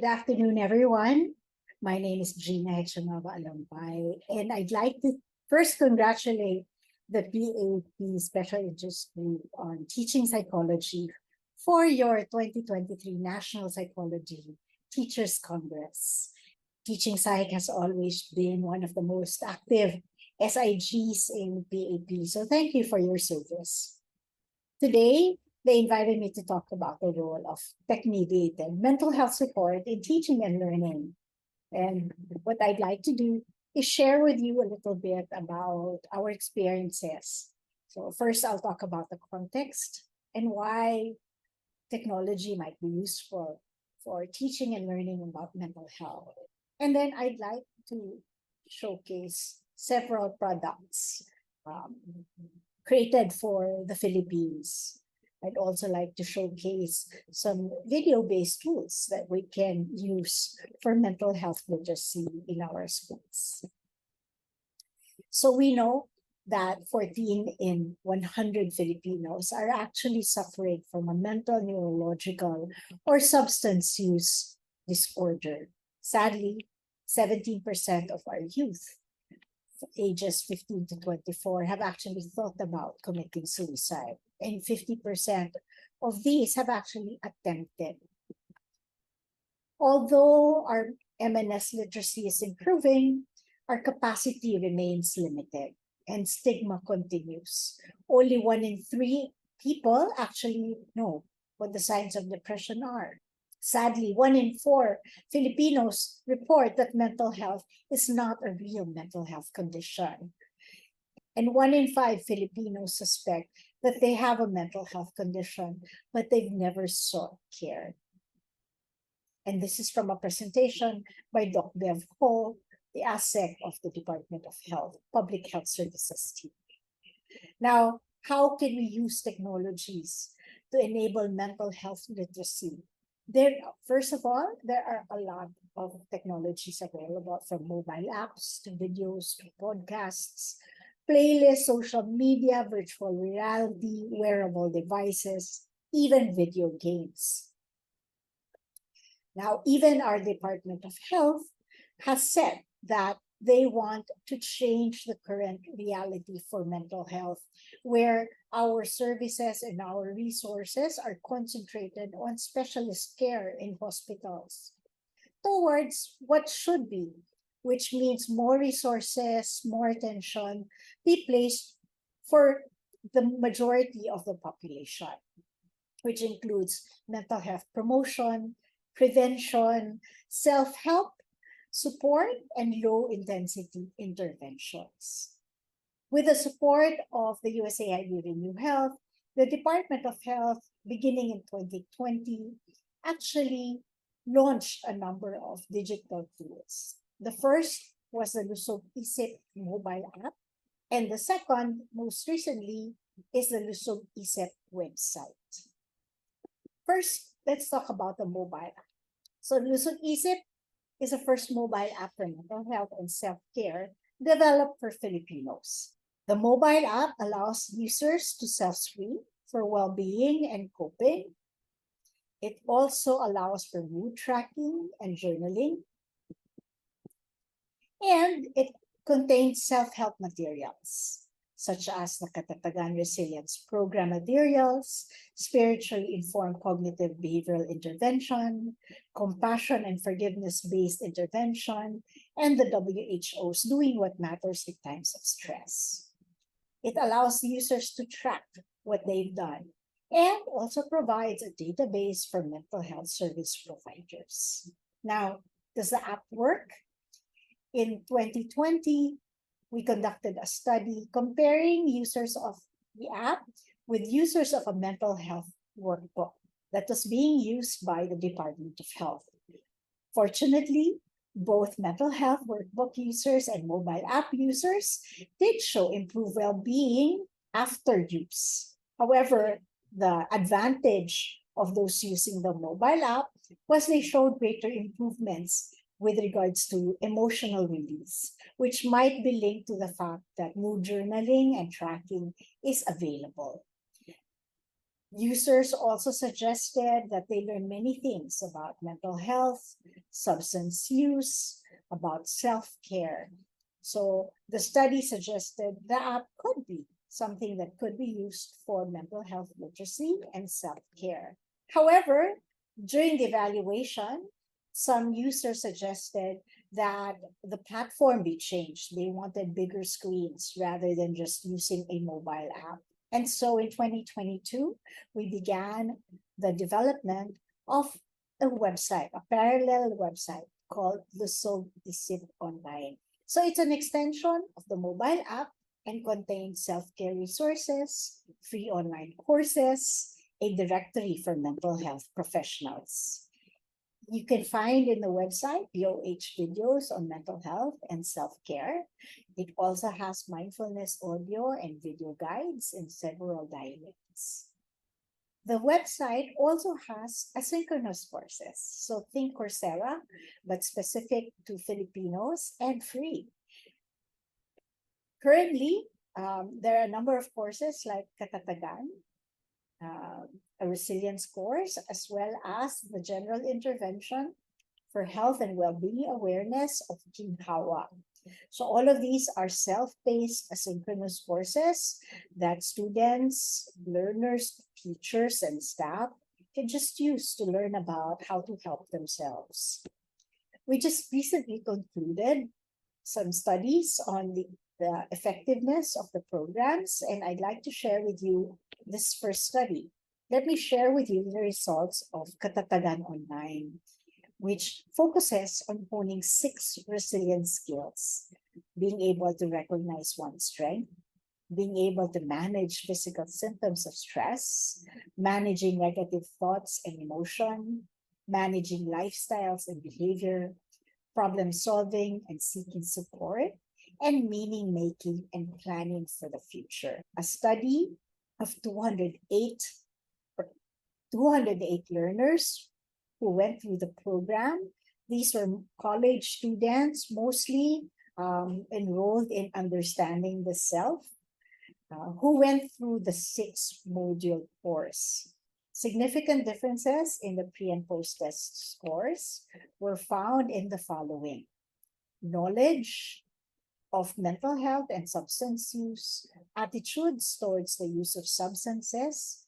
Good afternoon, everyone. My name is Gina Hechanova-Alampay, and I'd like to first congratulate the PAP Special Interest Group on Teaching Psychology for your 2023 National Psychology Teachers Congress. Teaching Psych has always been one of the most active SIGs in PAP, so thank you for your service. Today, they invited me to talk about the role of tech-mediated mental health support in teaching and learning. And what I'd like to do is share with you a little bit about our experiences. So first, I'll talk about the context and why technology might be useful for teaching and learning about mental health. And then I'd like to showcase several products created for the Philippines. I'd also like to showcase some video-based tools that we can use for mental health literacy in our schools. So we know that 14 in 100 Filipinos are actually suffering from a mental, neurological, or substance use disorder. Sadly, 17% of our youth ages 15 to 24 have actually thought about committing suicide, and 50% of these have actually attempted. Although our MNS literacy is improving, our capacity remains limited and stigma continues. Only 1 in 3 people actually know what the signs of depression are. Sadly, 1 in 4 Filipinos report that mental health is not a real mental health condition. And 1 in 5 Filipinos suspect that they have a mental health condition, but they've never sought care. And this is from a presentation by Dr. 𝗧𝗲V𝗰𝗵𝗶, the ASEC of the Department of Health, Public Health Services team. Now, how can we use technologies to enable mental health literacy? First of all, there are a lot of technologies available, from mobile apps to videos to podcasts, playlists, social media, virtual reality, wearable devices, even video games. Now, even our Department of Health has said that they want to change the current reality for mental health, where our services and our resources are concentrated on specialist care in hospitals towards what should be, which means more resources, more attention be placed for the majority of the population, which includes mental health promotion, prevention, self-help, support, and low-intensity interventions. With the support of the USAID Renew Health, the Department of Health, beginning in 2020, actually launched a number of digital tools. The first was the Lusog-Isip mobile app, and the second, most recently, is the Lusog-Isip website. First, let's talk about the mobile app. So Lusog-Isip is the first mobile app for mental health and self-care developed for Filipinos. The mobile app allows users to self-screen for well-being and coping. It also allows for mood tracking and journaling. And it contains self-help materials, such as the Katatagahan Resilience Program materials, spiritually informed cognitive behavioral intervention, compassion and forgiveness-based intervention, and the WHO's Doing What Matters in Times of Stress. It allows users to track what they've done and also provides a database for mental health service providers. Now, does the app work? In 2020, we conducted a study comparing users of the app with users of a mental health workbook that was being used by the Department of Health. Fortunately, both mental health workbook users and mobile app users did show improved well-being after use. However, the advantage of those using the mobile app was they showed greater improvements with regards to emotional release, which might be linked to the fact that mood journaling and tracking is available. Users also suggested that they learn many things about mental health, substance use, about self-care. So the study suggested the app could be something that could be used for mental health literacy and self-care. However, during the evaluation, some users suggested that the platform be changed. They wanted bigger screens rather than just using a mobile app. And so in 2022, we began the development of a website, a parallel website called Lusog-Isip Online. So it's an extension of the mobile app and contains self-care resources, free online courses, a directory for mental health professionals. You can find in the website POH videos on mental health and self-care. It also has mindfulness audio and video guides in several dialects. The website also has asynchronous courses, so think Coursera, but specific to Filipinos and free. Currently, there are a number of courses like 𝗧𝗲𝗰𝗵𝗶, a resilience course, as well as the general intervention for health and well-being awareness of ginhawa. So all of these are self-paced asynchronous courses that students, learners, teachers, and staff can just use to learn about how to help themselves. We just recently concluded some studies on the effectiveness of the programs, and I'd like to share with you this first study. Let me share with you the results of Katatagan Online, which focuses on honing 6 resilience skills: being able to recognize one's strength, being able to manage physical symptoms of stress, managing negative thoughts and emotion, managing lifestyles and behavior, problem solving and seeking support, and meaning making and planning for the future. A study of 208 learners who went through the program. These were college students, mostly enrolled in understanding the self, who went through the 6-module course. Significant differences in the pre and post-test scores were found in the following: knowledge of mental health and substance use, attitudes towards the use of substances,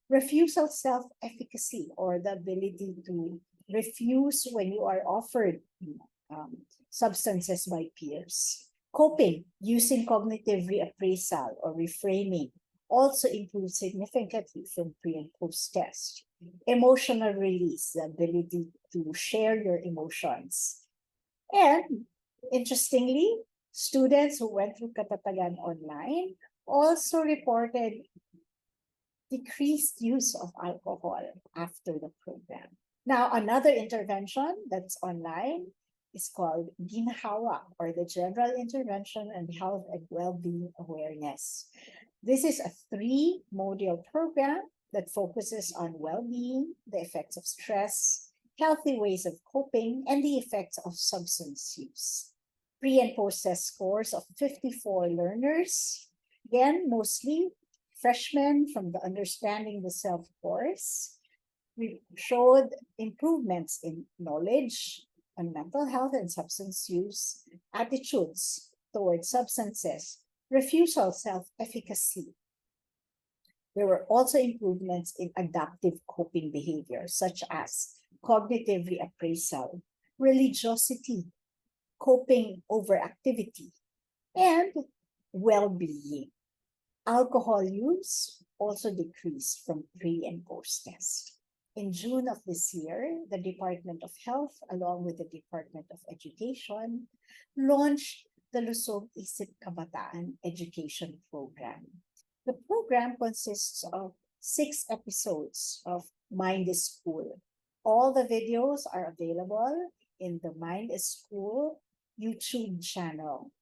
refusal self-efficacy, or the ability to refuse when you are offered substances by peers. Coping, using cognitive reappraisal or reframing, also improved significantly from pre and post-test. Emotional release, the ability to share your emotions. And interestingly, students who went through Katatagan Online also reported decreased use of alcohol after the program. Now, another intervention that's online is called Ginhawa, or the General Intervention on Health and Well-being Awareness. This is a 3-module program that focuses on well-being, the effects of stress, healthy ways of coping, and the effects of substance use. Pre and post-test scores of 54 learners, again, mostly freshmen from the Understanding the Self course. We showed improvements in knowledge on mental health and substance use, attitudes towards substances, refusal self-efficacy. There were also improvements in adaptive coping behaviors, such as cognitive reappraisal, religiosity, coping overactivity, and well-being. Alcohol use also decreased from pre and post-test. In June of this year, the Department of Health, along with the Department of Education, launched the Lusog-Isip Kabataan Education Program. The program consists of 6 episodes of Mind is School. All the videos are available in the Mind is School YouTube channel.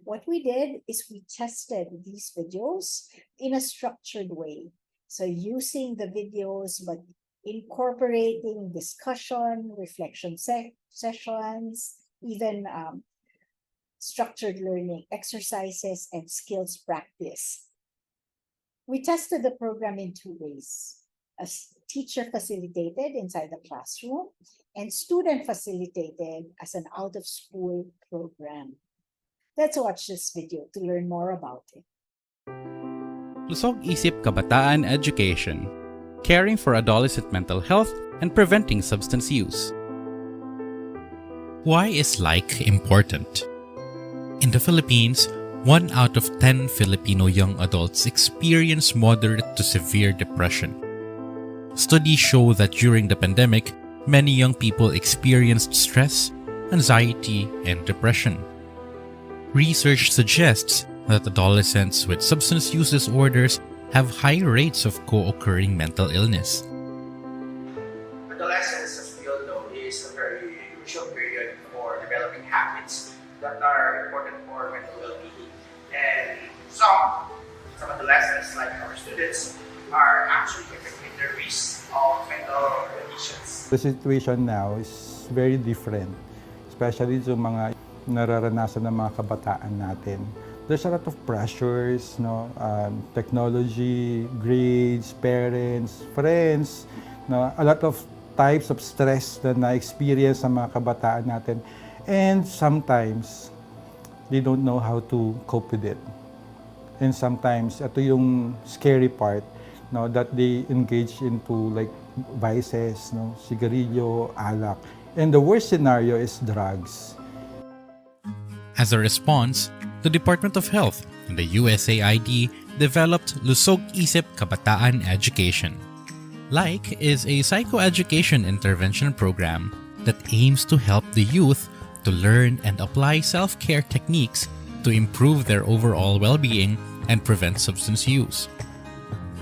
What we did is we tested these videos in a structured way. So using the videos, but incorporating discussion, reflection sessions, even structured learning exercises and skills practice. We tested the program in two ways: as teacher-facilitated inside the classroom and student-facilitated as an out-of-school program. Let's watch this video to learn more about it. Lusog-Isip Kabataan Education, caring for adolescent mental health and preventing substance use. Why is like important? In the Philippines, 1 out of 10 Filipino young adults experience moderate to severe depression. Studies show that during the pandemic, many young people experienced stress, anxiety, and depression. Research suggests that adolescents with substance use disorders have high rates of co-occurring mental illness. Adolescence, as we all know, is a very crucial period for developing habits that are important for mental well-being. And some adolescents, like our students, are actually affecting the risk of mental conditions. The situation now is very different, especially sa mga nararanasan ng mga kabataan natin. There's a lot of pressures, technology, grades, parents, friends, a lot of types of stress na na-experience ng mga kabataan natin. And sometimes, they don't know how to cope with it. And sometimes, ito yung scary part, that they engage into like vices, sigarilyo, alak. And the worst scenario is drugs. As a response, the Department of Health and the USAID developed Lusog-Isip Kabataan Education. LIKE is a psychoeducation intervention program that aims to help the youth to learn and apply self-care techniques to improve their overall well-being and prevent substance use.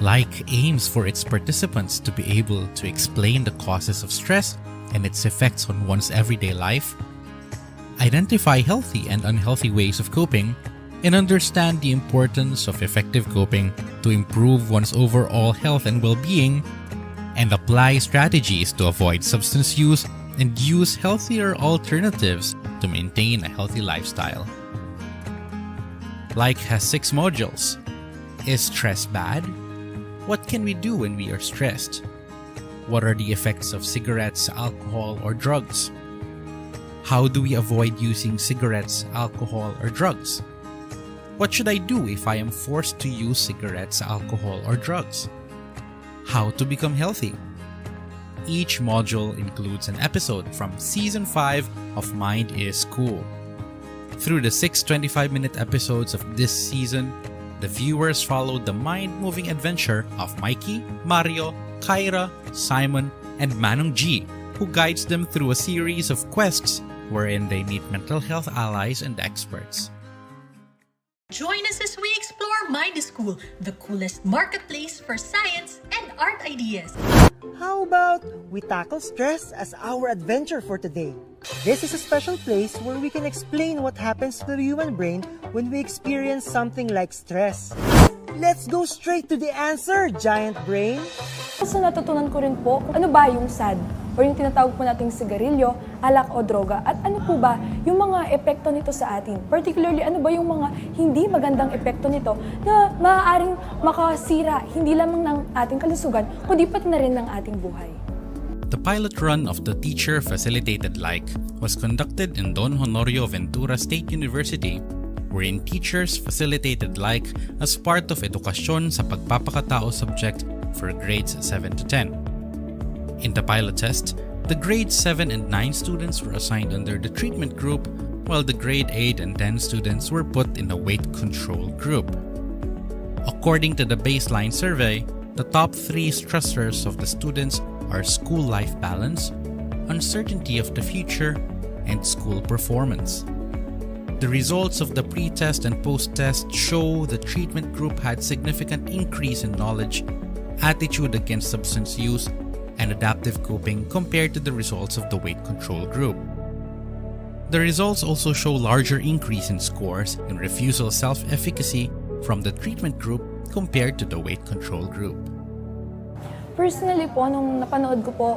LIKE aims for its participants to be able to explain the causes of stress and its effects on one's everyday life, identify healthy and unhealthy ways of coping, and understand the importance of effective coping to improve one's overall health and well-being, and apply strategies to avoid substance use and use healthier alternatives to maintain a healthy lifestyle. LIKE has 6 modules. Is stress bad? What can we do when we are stressed? What are the effects of cigarettes, alcohol, or drugs? How do we avoid using cigarettes, alcohol, or drugs? What should I do if I am forced to use cigarettes, alcohol, or drugs? How to become healthy? Each module includes an episode from Season 5 of Mind is Cool. Through the 6 25-minute episodes of this season, the viewers followed the mind-moving adventure of Mikey, Mario, Kyra, Simon, and Manong G, who guides them through a series of quests wherein they meet mental health allies and experts. Join us as we explore Mind is Cool, the coolest marketplace for science and art ideas. How about we tackle stress as our adventure for today? This is a special place where we can explain what happens to the human brain when we experience something like stress. Let's go straight to the answer, giant brain! So natutunan ko rin po kung ano ba yung SAD o yung tinatawag po nating sigarilyo, alak o droga at ano po ba yung mga epekto nito sa atin. Particularly ano ba yung mga hindi magandang epekto nito na maaaring makasira hindi lamang ng ating kalusugan kundi pati na rin ng ating buhay. The pilot run of the teacher-facilitated LIKE was conducted in Don Honorio Ventura State University, wherein teachers facilitated LIKE as part of edukasyon sa pagpapakatao subject for grades 7 to 10. In the pilot test, the grade 7 and 9 students were assigned under the treatment group, while the grade 8 and 10 students were put in a weight control group. According to the baseline survey, the top 3 stressors of the students are school life balance, uncertainty of the future, and school performance. The results of the pre-test and post-test show the treatment group had significant increase in knowledge, attitude against substance use, and adaptive coping compared to the results of the weight control group. The results also show larger increase in scores in refusal self-efficacy from the treatment group compared to the weight control group. Personally po, nung napanood ko po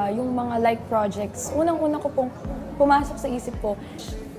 yung mga like projects, unang-una ko pong pumasok sa isip ko,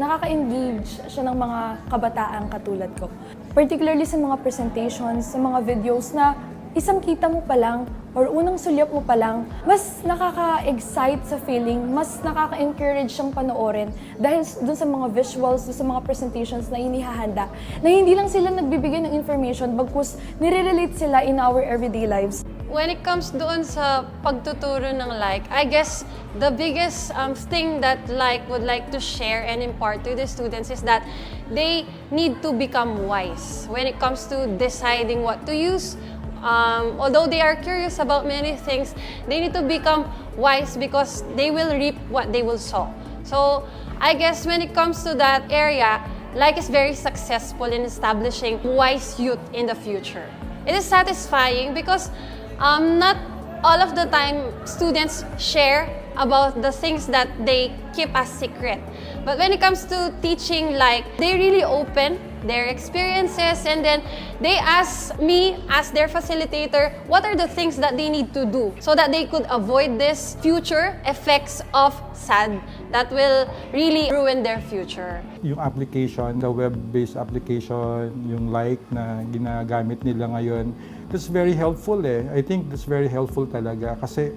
nakaka-engage siya ng mga kabataang katulad ko. particularly sa mga presentations, sa mga videos na isang kita mo pa lang or unang sulyap mo pa lang, mas nakaka-excite sa feeling, mas nakaka-encourage siyang panoorin dahil dun sa mga visuals, dun sa mga presentations na inihahanda, na hindi lang sila nagbibigay ng information, bagkus nire-relate sila in our everyday lives. When it comes doon sa pagtuturo ng like, I guess the biggest thing that like would like to share and impart to the students is that they need to become wise when it comes to deciding what to use. Although they are curious about many things, they need to become wise because they will reap what they will sow. So I guess when it comes to that area, like is very successful in establishing wise youth in the future. It is satisfying because not all of the time students share about the things that they keep as secret. But when it comes to teaching, like, they really open their experiences and then they ask me as their facilitator what are the things that they need to do so that they could avoid this future effects of SAD that will really ruin their future. Yung application, the web-based application, yung like na ginagamit nila ngayon, that's very helpful eh. I think that's very helpful talaga kasi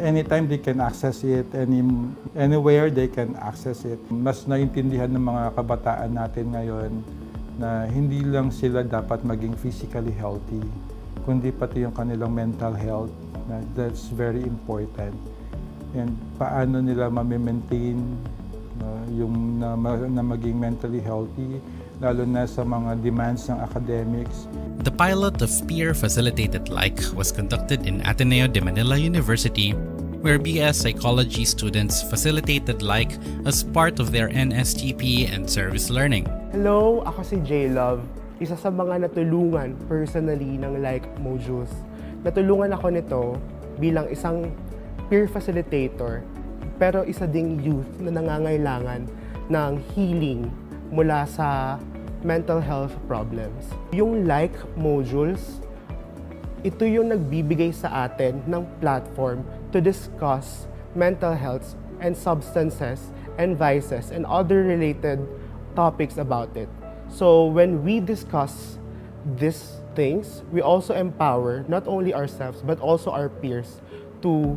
anytime they can access it, anywhere they can access it. Mas naintindihan ng mga kabataan natin ngayon na hindi lang sila dapat maging physically healthy, kundi pati yung kanilang mental health. That's very important. And paano nila ma-maintain yung na maging mentally healthy, lalo na sa mga demands ng academics. The pilot of peer-facilitated like was conducted in Ateneo de Manila University, where BS Psychology students facilitated like as part of their NSTP and service learning. Hello, ako si J-Love, isa sa mga natulungan personally ng like modules. Natulungan ako nito bilang isang peer facilitator, pero isa ding youth na nangangailangan ng healing mula sa mental health problems. Yung like modules, ito yung nagbibigay sa atin ng platform to discuss mental health and substances and vices and other related topics about it. So when we discuss these things, we also empower not only ourselves but also our peers to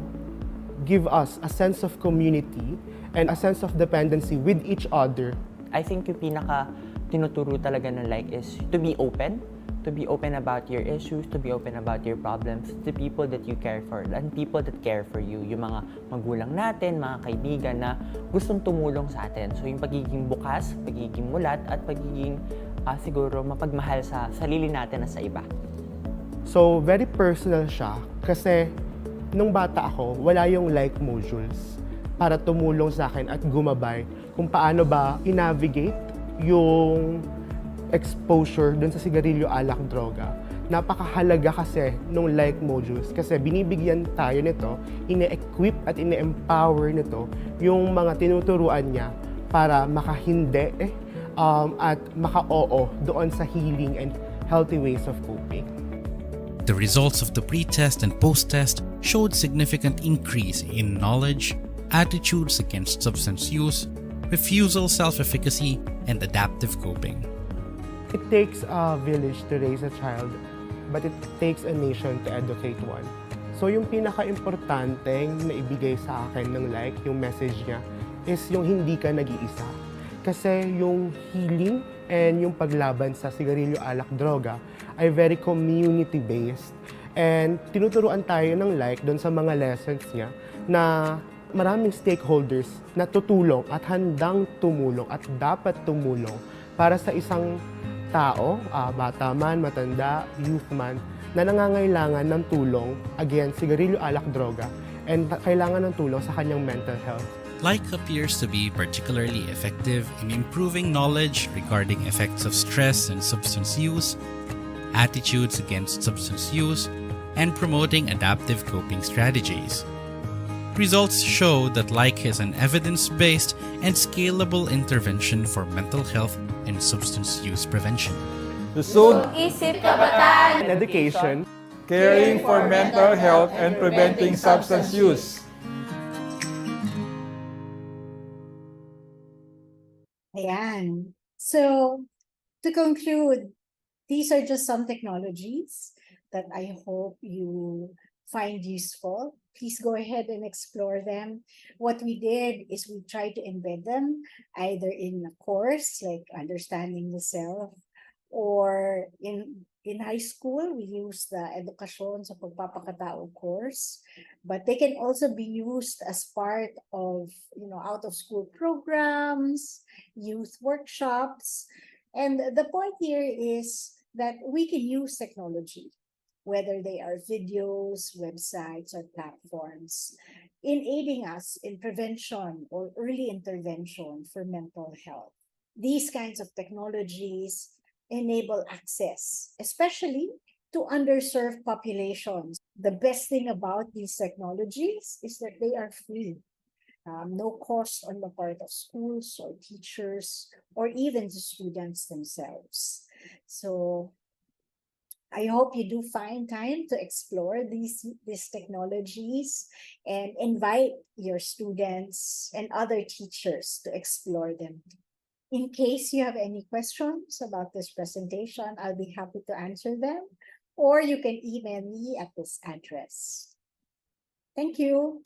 give us a sense of community and a sense of dependency with each other. I think yung pinaka tinuturo talaga ng like is to be open about your issues, to be open about your problems to people that you care for and people that care for you, yung mga magulang natin, mga kaibigan na gustong tumulong sa atin. So yung pagiging bukas, pagiging mulat at pagiging siguro mapagmahal sa sarili natin at sa iba. So very personal siya kasi nung bata ako, wala yung like modules para tumulong sa akin at gumabay kung paano ba i-navigate yung exposure dun sa sigarilyo, alak, droga. Napakahalaga kasi nung like modules kasi binibigyan tayo nito, ine-equip at ine-empower nito yung mga tinuturuan niya para makahindi at maka-oo doon sa healing and healthy ways of coping. The results of the pre-test and post-test showed significant increase in knowledge, attitudes against substance use, refusal self-efficacy, and adaptive coping. It takes a village to raise a child, but it takes a nation to educate one. So yung pinaka-importanteng na ibigay sa akin ng like, yung message niya, is yung hindi ka nag-iisa. Kasi yung healing and yung paglaban sa sigarilyo, alak, droga ay very community-based. And tinuturuan tayo ng like doon sa mga lessons niya na maraming stakeholders na tutulong at handang tumulong at dapat tumulong para sa isang tao, bata man, matanda, youth man, na nangangailangan ng tulong against sigarilyo, alak, droga and kailangan ng tulong sa kanyang mental health. Like appears to be particularly effective in improving knowledge regarding effects of stress and substance use, attitudes against substance use, and promoting adaptive coping strategies. Results show that like is an evidence-based and scalable intervention for mental health and substance use prevention. Lusog-Isip kabataan Education, Caring for mental health and preventing substance use. Ayan. So, to conclude, These are just some technologies that I hope you find useful. Please go ahead and explore them. What we did is we tried to embed them either in a course like Understanding the Self, or in high school, we use the 𝗧𝗲𝗰𝗵𝗶 course, but they can also be used as part of, out of school programs, youth workshops. And the point here is that we can use technology, whether they are videos, websites, or platforms, in aiding us in prevention or early intervention for mental health. These kinds of technologies enable access, especially to underserved populations. The best thing about these technologies is that they are free. No cost on the part of schools or teachers or even the students themselves. So I hope you do find time to explore these technologies and invite your students and other teachers to explore them. In case you have any questions about this presentation, I'll be happy to answer them, or you can email me at this address. Thank you.